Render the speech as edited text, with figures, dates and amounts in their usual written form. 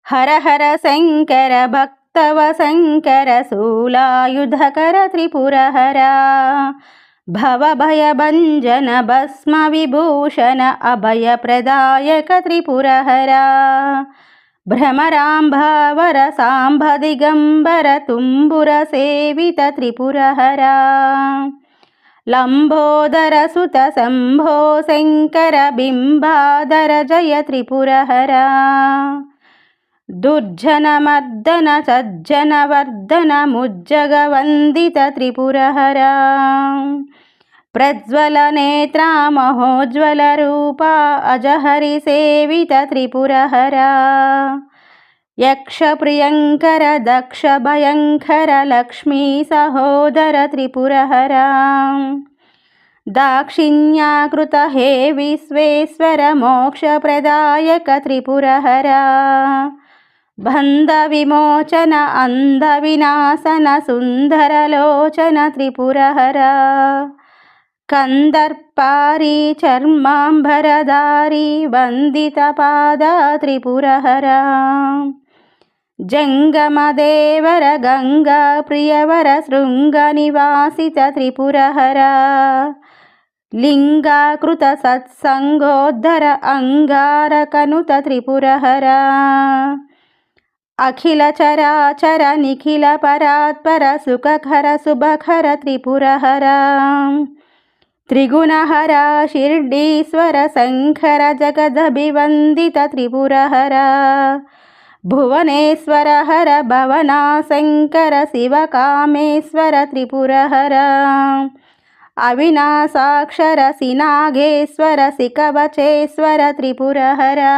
हर हर शङ्कर भक्तव शङ्कर शूलायुधकर त्रिपुरहरा भवभयभञ्जन भस्म विभूषण अभयप्रदायक त्रिपुरहरा भ्रमराम्भावर साम्ब दिगम्बर तुम्बुर सेवित त्रिपुरहरा लम्बोदर सुत शम्भो शङ्कर बिम्बादर जय त्रिपुरहरा दुर्जनमर्दन सज्जनवर्धन मुज्जगवन्दित त्रिपुरहरा प्रज्वलनेत्रा महोज्ज्वलरूपा अजहरिसेवित त्रिपुरहरा यक्षप्रियङ्कर दक्षभयङ्कर लक्ष्मी सहोदर त्रिपुरहरा दाक्षिण्याकृत हे विश्वेश्वर मोक्षप्रदायक त्रिपुरहरा बन्धविमोचन अन्धविनाशन सुन्दरलोचन त्रिपुरहरा कन्दर्पारी चर्माम्बरधारी वन्दितपाद त्रिपुरहरा जङ्गमदेवर गङ्गा प्रियवर शृङ्गनिवासित त्रिपुरहरा लिङ्गाकृत सत्सङ्गोद्धर अङ्गारकनुत त्रिपुरहरा अखिल चराचर निखिल परात्पर सुखकर शुभकर त्रिपुरहरा त्रिगुणहरा शिर्डीश्वर शङ्कर जगदभिवन्दित त्रिपुरहरा भुवनेश्वर हर भवनाशङ्कर शिवकामेश्वर त्रिपुरहरा अविनाशाक्षर सिनागेश्वर शिकवचेश्वर त्रिपुरहरा